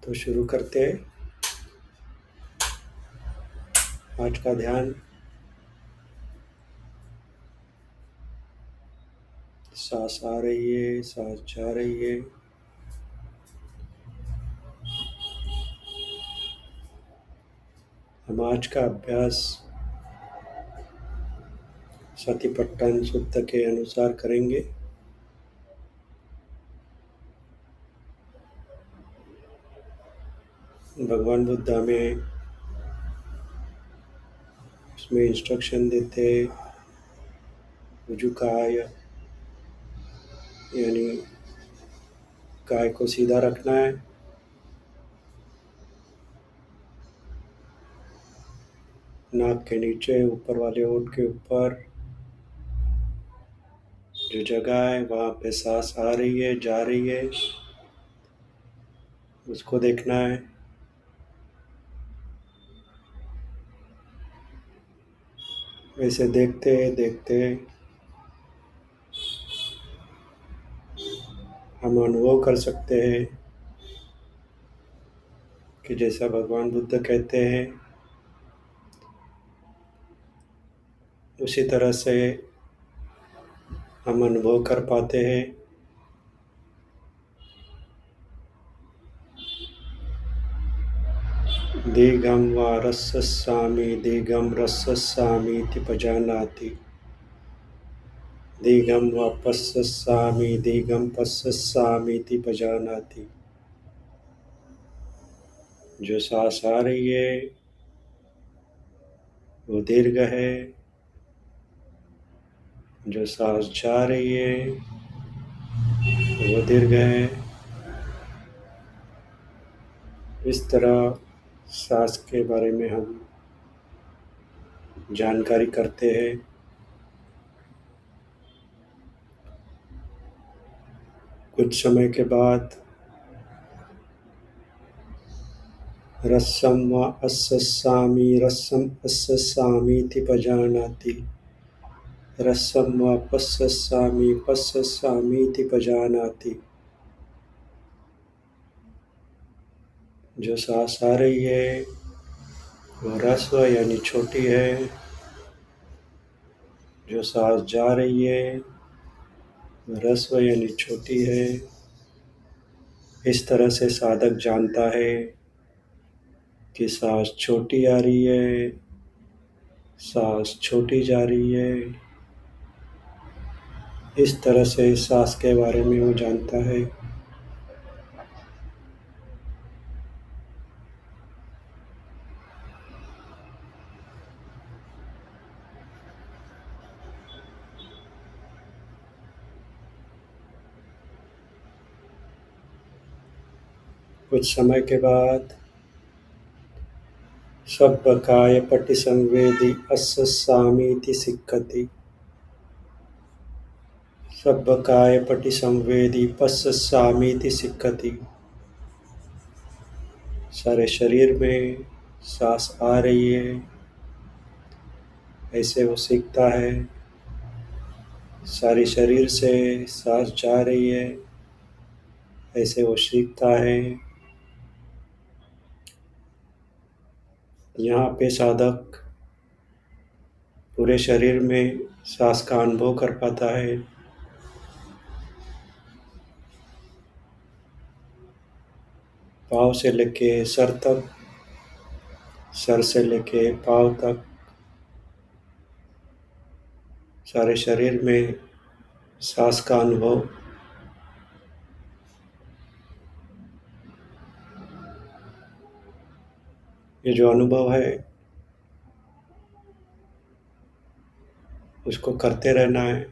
तो शुरू करते हैं आज का ध्यान। सांस आ रही है, सांस जा रही है। हम आज का अभ्यास सतिपट्टन सुत्त के अनुसार करेंगे। भगवान बुद्ध हमें उसमें इंस्ट्रक्शन देते हैं, रुजुकाय, यानी काय को सीधा रखना है। नाक के नीचे, ऊपर वाले होंठ के ऊपर जो जगह है वहाँ पे सांस आ रही है, जा रही है, उसको देखना है। वैसे देखते देखते हम अनुभव कर सकते हैं कि जैसा भगवान बुद्ध कहते हैं उसी तरह से हम अनुभव कर पाते हैं। दीर्घं वा रसस्सामि दीर्घं रसस्सामीति पजानाति, दीर्घं वा पश्यस्सामि दीर्घं पश्यस्सामीति पजानाति। जो सांस आ रही है वो दीर्घ है, जो सांस जा रही है वो दीर्घ है। इस तरह सांस के बारे में हम जानकारी करते हैं। कुछ समय के बाद रस्सं वा अस्सस्सामि रस्सं अस्सस्सामीति पजानाति, रस्सं वा पश्यस्सामि पश्यस्सामीति पजानाति। जो सांस आ रही है वो ह्रस्व यानी छोटी है, जो सांस जा रही है वो ह्रस्व यानी छोटी है। इस तरह से साधक जानता है कि सांस छोटी आ रही है, सांस छोटी जा रही है। इस तरह से सांस के बारे में वो जानता है। कुछ समय के बाद सब्बकाय पटिसंवेदी अस्सस्सामीति सिक्खति, सब्बकाय पटिसंवेदी पश्यस्सामीति सिक्खति। सारे शरीर में सांस आ रही है ऐसे वो सीखता है, सारे शरीर से सांस जा रही है ऐसे वो सीखता है। यहाँ पे साधक पूरे शरीर में सांस का अनुभव कर पाता है। पाँव से लेके सर तक, सर से लेके पाँव तक, सारे शरीर में सांस का अनुभव। ये जो अनुभव है उसको करते रहना है।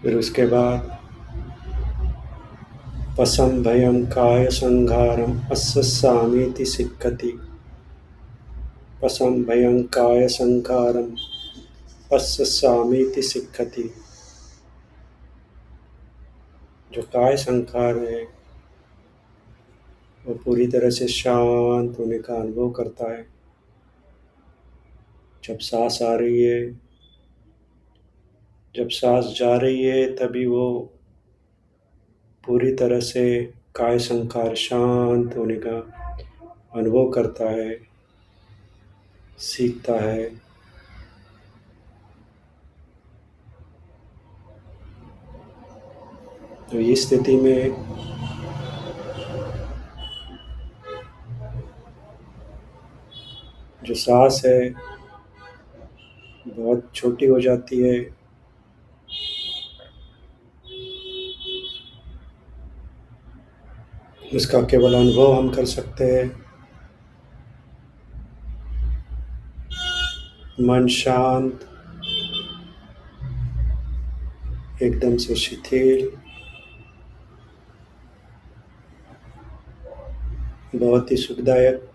फिर उसके बाद पसं भयं काय संघारम अस्सस्सामीति सिक्खति, पसं भयं काय संघारम अस्सस्सामीति सिक्खति। जो काय संखार है वो पूरी तरह से शांत होने का अनुभव करता है। जब सांस आ रही है, जब सांस जा रही है, तभी वो पूरी तरह से काय संखार शांत होने का अनुभव करता है, सीखता है। तो इस स्थिति में जो सांस है बहुत छोटी हो जाती है। उसका केवल अनुभव हम कर सकते हैं। मन शांत, एकदम से शिथिल, बहुत ही सुखदायक।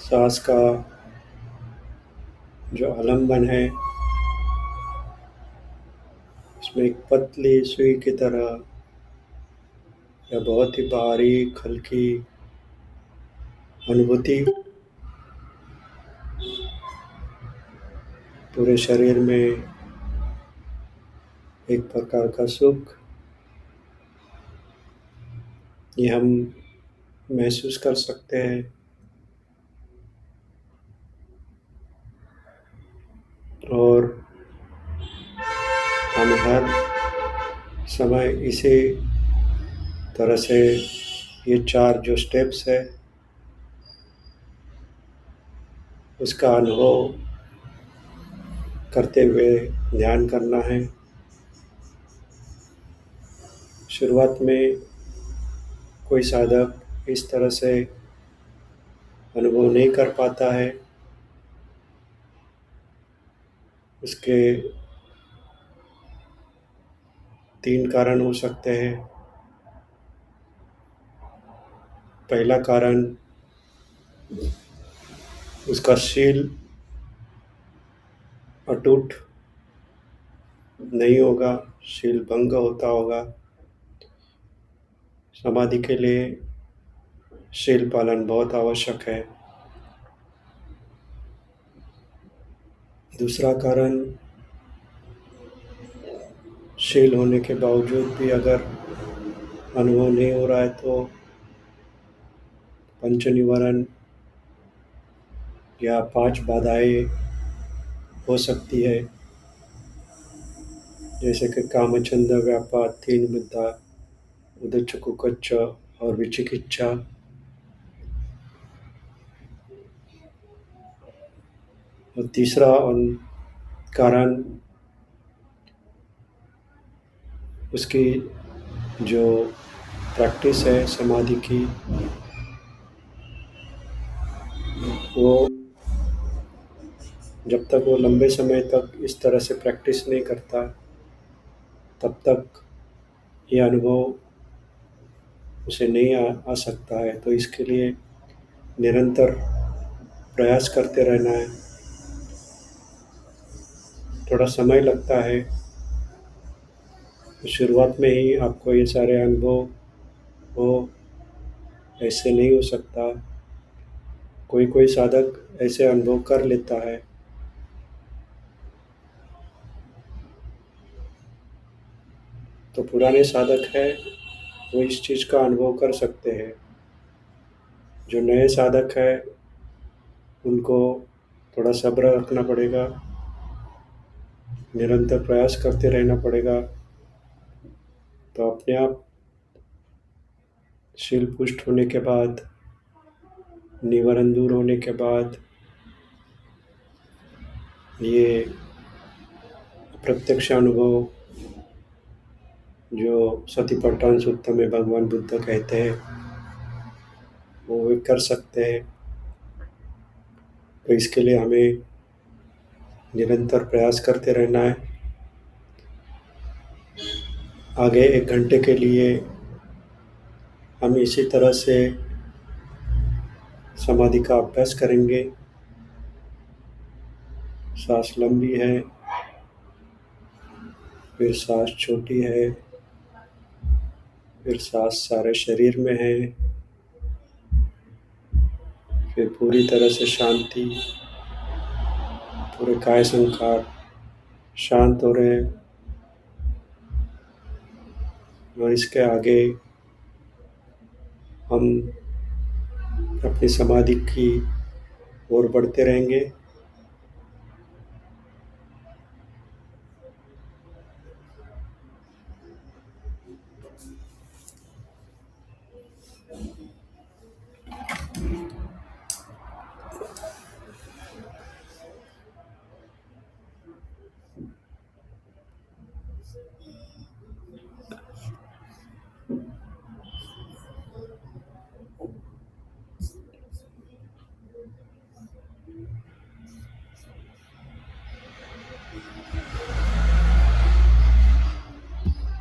सांस का जो आलंबन है उसमें एक पतली सुई की तरह या बहुत ही बारीक हल्की अनुभूति पूरे शरीर में, एक प्रकार का सुख ये हम महसूस कर सकते हैं। और हम हर समय इसी तरह से ये 4 जो स्टेप्स है उसका अनुभव करते हुए ध्यान करना है। शुरुआत में कोई साधक इस तरह से अनुभव नहीं कर पाता है। उसके 3 कारण हो सकते हैं। पहला कारण उसका शील अटूट नहीं होगा, शील भंग होता होगा। समाधि के लिए शील पालन बहुत आवश्यक है। दूसरा कारण, शील होने के बावजूद भी अगर अनुभव नहीं हो रहा है तो पंच निवारण या 5 बाधाएं हो सकती है, जैसे कि कामचंद, व्यापार, तीन मुद्दा, उद्धच्च कुकुच्च और विचिकिच्छा। और तीसरा कारण उसकी जो प्रैक्टिस है समाधि की वो जब तक वो लंबे समय तक इस तरह से प्रैक्टिस नहीं करता तब तक ये अनुभव उसे नहीं आ सकता है। तो इसके लिए निरंतर प्रयास करते रहना है। थोड़ा समय लगता है, तो शुरुआत में ही आपको ये सारे अनुभव हो ऐसे नहीं हो सकता। कोई कोई साधक ऐसे अनुभव कर लेता है। तो पुराने साधक है वो इस चीज़ का अनुभव कर सकते हैं। जो नए साधक है उनको थोड़ा सब्र रखना पड़ेगा, निरंतर प्रयास करते रहना पड़ेगा। तो अपने आप शील पुष्ट होने के बाद, निवारण दूर होने के बाद ये प्रत्यक्ष अनुभव जो सतिपट्टन सूत्र में भगवान बुद्ध कहते हैं वो वे कर सकते हैं। तो इसके लिए हमें निरंतर प्रयास करते रहना है। आगे 1 घंटे के लिए हम इसी तरह से समाधि का अभ्यास करेंगे। सांस लंबी है, फिर सांस छोटी है, फिर सांस सारे शरीर में है, फिर पूरी तरह से शांति, पूरे काय संकार शांत हो रहे हैं। और इसके आगे हम अपनी समाधि की ओर बढ़ते रहेंगे।